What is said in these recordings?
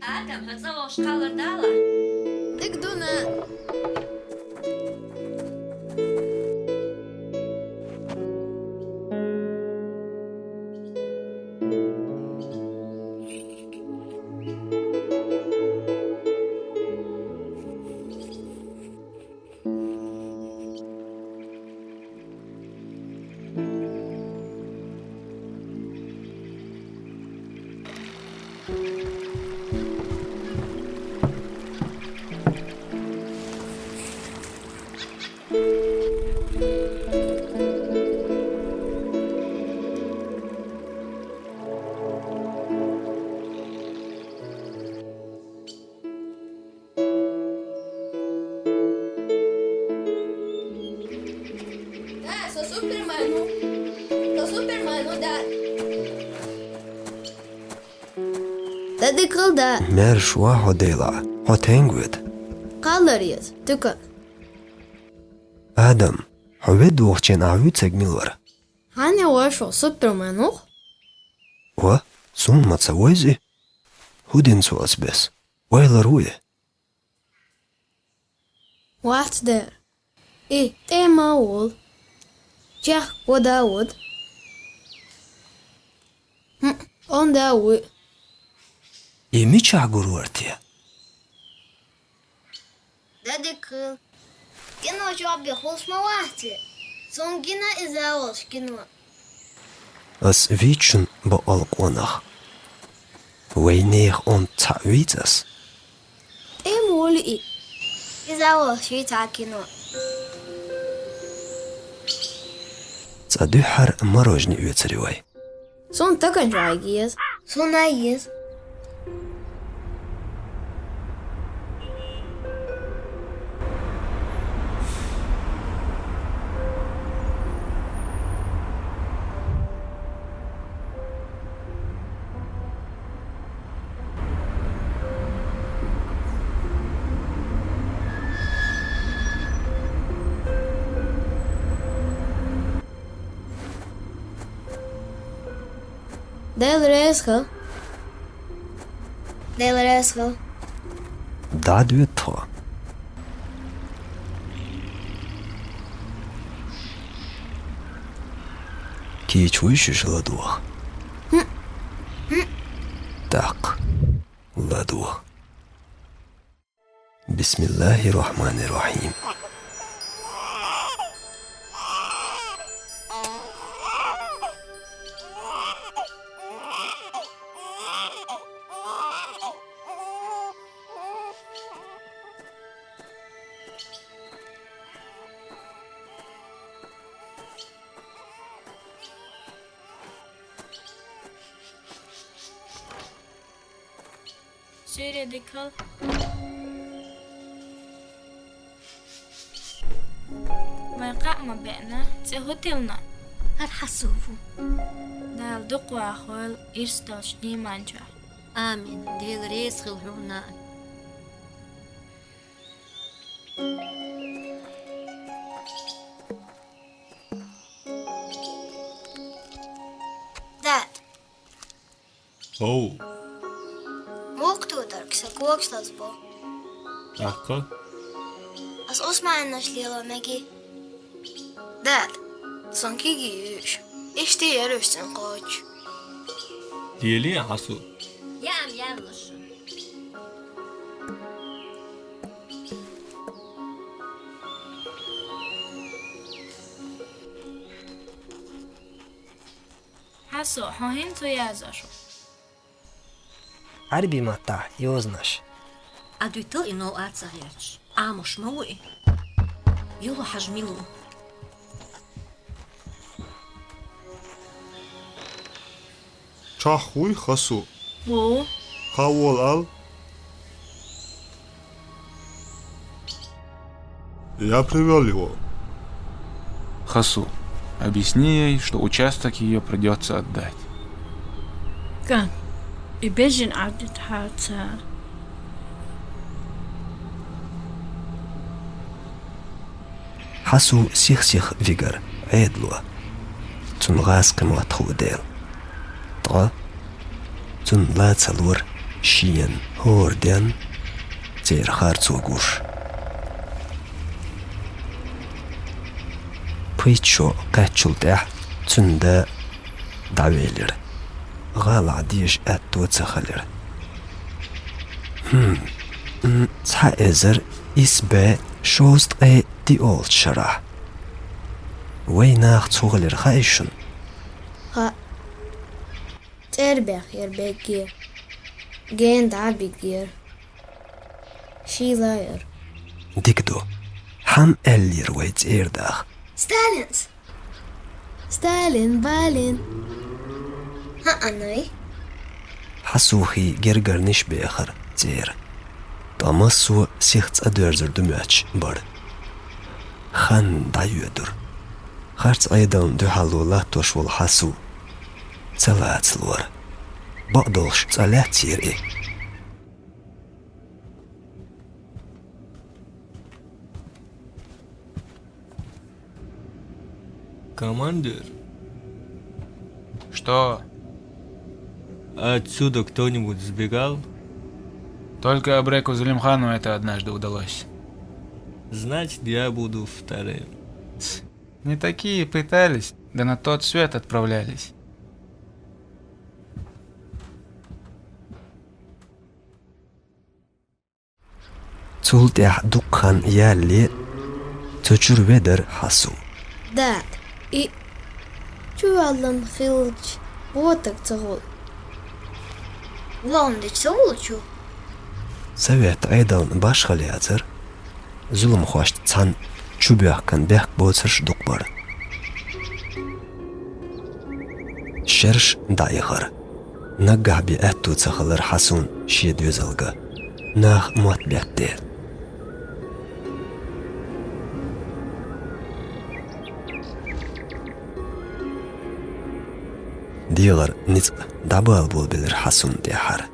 Adam, het zal wel schaller dalen. Ik doe het. Sou Supermanu. Sou Supermanu da. Dedi kılda. Mer şua hodela. Hotengwit. Kallarıyız. Tükün. Adam. Huved وقتين عويد سجميلور. Hani o şu Supermanu? و سون ما تسويزي. هودين سواس بس. ويلا روي. What der? Emma ol. Jah o Davud. On Davud. يمي چاغور ورتي. Dedi kıl. Gene o abi hoşma vakti. Son gene izah gene. أس فيتشن بألقونخ. وينيخ أن تعويتس. Ol izah şey takino. تدحر مروجني يتريوي. Son takın raygiyiz. Son ayız. Del resco. Del resco. دادوي تو. كي تشويش لدوخ. داق لدوخ. بسم الله الرحمن الرحيم. Söyledik kal. ما بقنا تهوتلنا هتحسوفوا. دال دقوا أخوال إرستاش إيمانجا. آمين. ديل ريس خلهونا. Dad. Oh, Moktу darksa kokslas bo. dakika. As Osman'naş lila megi. Dad. Sanki giyiş. İşte yer üstün koç. Diyeli hasu. Yam yanlış. حسو هاهين تو يازاشو. عربي مطع يوزنش. أدويتل إنو أتسهيرش مش موي يلو حجميلو Çaxuy xasu. بو Qavol al. Я привел его. Хасу, объясни ей, что участок ее придется отдать. كان يبجن عدد حادثة حسو سيخ فيجر عيدلوا تون غاس كم ديل طغى تون لا تسلور شين هوردين تير خارتو غوش بيتشو قاتشل تاح تون دا دعويلر غال عديش اتو تسخلر تحا ازر اسبا شوست اي دي اولد شرح ويناخ تغلر خايشن ها تربيخ يربيكير جين دعبيكير شي لاير ديكدو حم اللير ويت ايرداخ ستالين بالين ها أناي حسوخي جرجر نش بيخر تير تامسو سيخت ادورزر دماتش بر خان دايودر خارت ايضا دو حلو توش والحسو تلات لور بقدلش تلات تير اي Командир, Что? отсюда кто-нибудь сбегал? Только Абреку Зулимхану это однажды удалось. Значит, я буду вторым. Не такие пытались, да на тот свет отправлялись. تولتح دقان يالي تجر ودر حسو داد إي شو علن خيلج بوتك تغول لوندج تغول شو سويت ايضا باش خلياتر ظلم خوشت تان چوبيخ كان بيخ بوترش دقبر شرش دايغر نقع بأتو تخلر حسون شيد يزلغ ناخ موت بيخ ديل ديغر نتق دابال بول بلر حسون ديحر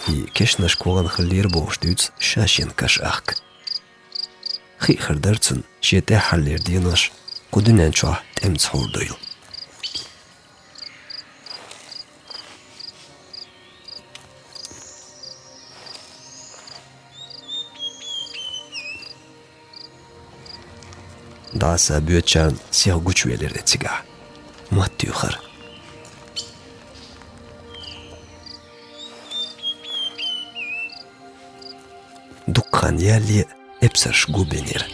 и кешнаш коган хлир боштуц шашин кашах خي خردرتن شيته حلير ديناش قدنن چوه تمز خوردويل داسا بيوتشان سيغ گوچ ويلر دتيگا مات يخر دقان يالي ابسرش گوبينير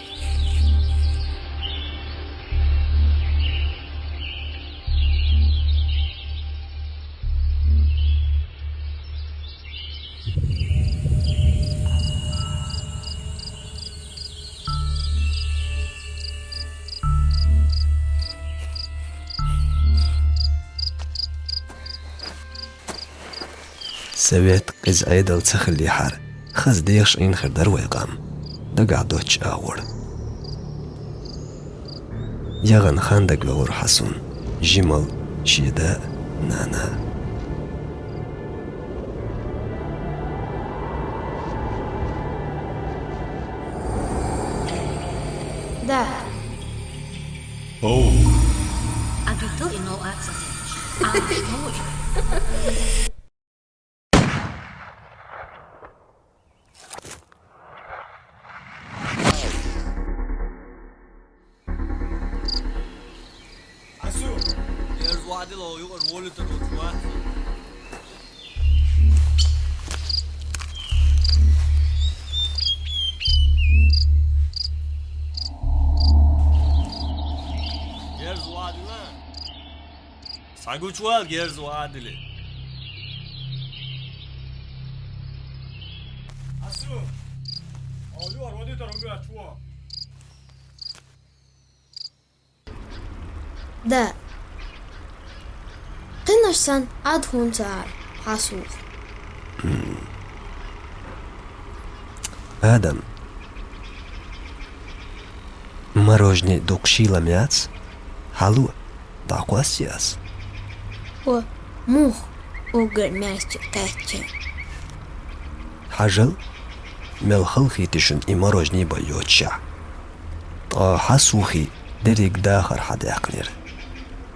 سويت قز عيدل تخلي حار خز ديش این خردر ويقام دقع دوتش آور يغن خاندق لغور حسون جمل شيدا نانا داد Оу, А du to ino atsazieš. Āmuš mūžu. Saguçual gerz vadili. Asu. Oluyor, oluyor, oluyor, çuva. داد قناش سن عدهم تعال حاسوس آدم Мороженое докшила мяц. Халу. Даквасиас. О, мух. Угар мясчик тачи. Хажал. Мелхалхи тишин и мороженое боёча. Хасухи дерек дахар хадякнер.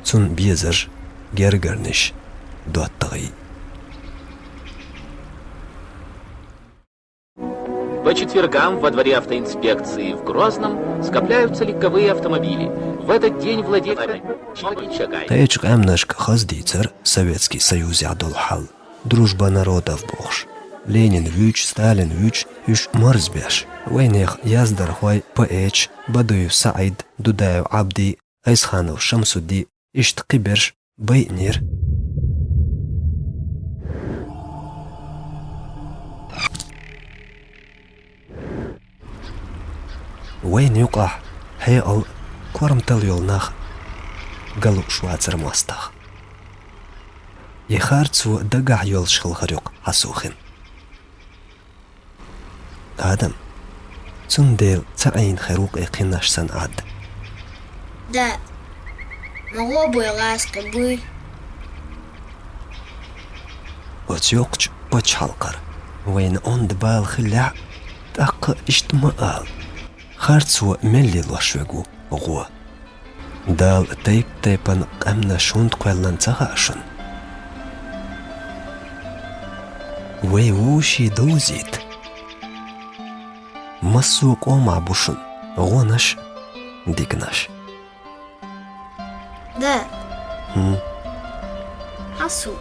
Цун безер гергерниш доттагы. По четвергам во дворе автоинспекции в Грозном скопляются легковые автомобили. В этот день владельцы Чагай. Тайчк амнашк хаздицер Советский Союз ядол хал. Дружба народов богш. Ленин вюч, Сталин вюч, юш морзбяш. Войнех яздар хвай Пэч, Бадуев Саид, Дудаев Абди, Айсханов Шамсуди, Ишт Киберш, Байнир. وين يقع هيقل كورمتل يولناخ قالوا شواتر مواستخ يخارتسو دقع يول شخل خريق حسوخين آدم تنديل تعين خيروق يقيناش سن عاد دا مغوبو يغاس قبوي وتيوقج بوش حلقر وين اوند بال خلع دق اشتمقال خارتسو ملي لوشوغو غو دال تيب تيبان قمنا شوند قوالن تغاشن ويوشي دوزيت مسوق ومع بوشن غونش ديكناش دا حسو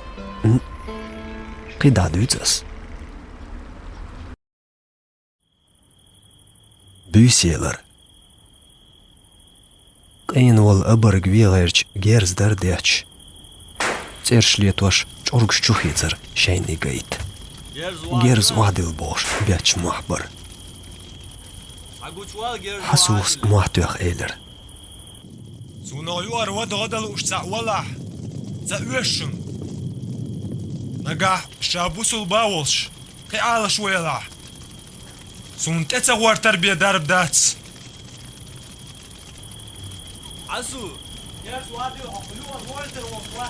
قيدا دوزس بيسيلر قين والأبر قويغيرج جيرز درديتش تيرش ليتوش چورغش چوخيزر شيني قيت جيرز وعدل بوش بيتش محبر حسوس محتوخ ايلر سونايو أرواد غدل وشتع ولح زأوشن نجح شابوس الباولش قيعال شويلح سون تتصور تربية درب داتس عسو يرس وادي وحلوة والتر وفوا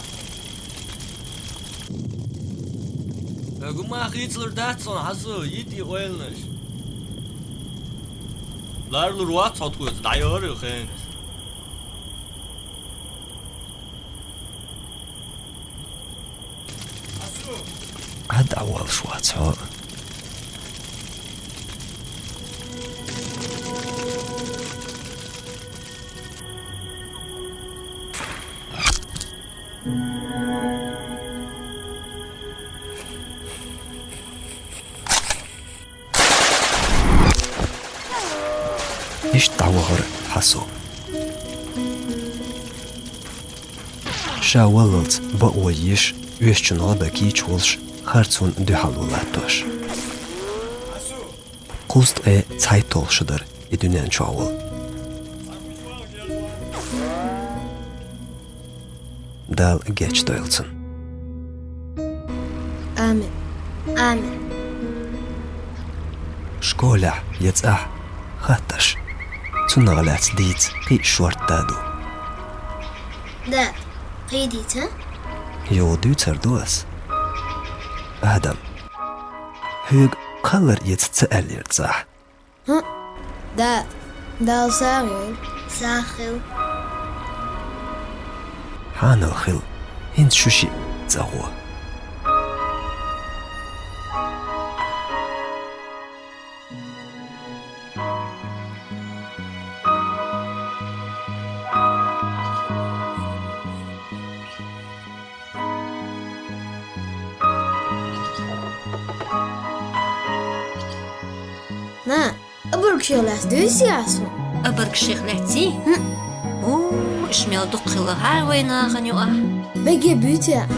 أقول ما خيتلر داتسون عسو يدي ويلنش لارلر وات هاتوز دايور خين عد أول شواتسو إيش تعوهر حسو شاولت بقويش يشتن غدا كيش ولش خارتون دو حلولاتوش قوست اي تايتول شدر يدنيان شاول دال جيتش دويلتن آمين آمين شكولع يتسح خاتش تنغلات ديت قي شورت دادو دا قيديت ها يودو تردوس آدم هيج قلر يتسأل يرتزح دا ساخل ساخل حان الخل هند شوشي تزغوه نا أبرك شغلات دوسي عصو أبرك شغلاتي؟ أوه إشميل دقيلة هاي وينا غنيوة بقي بيتا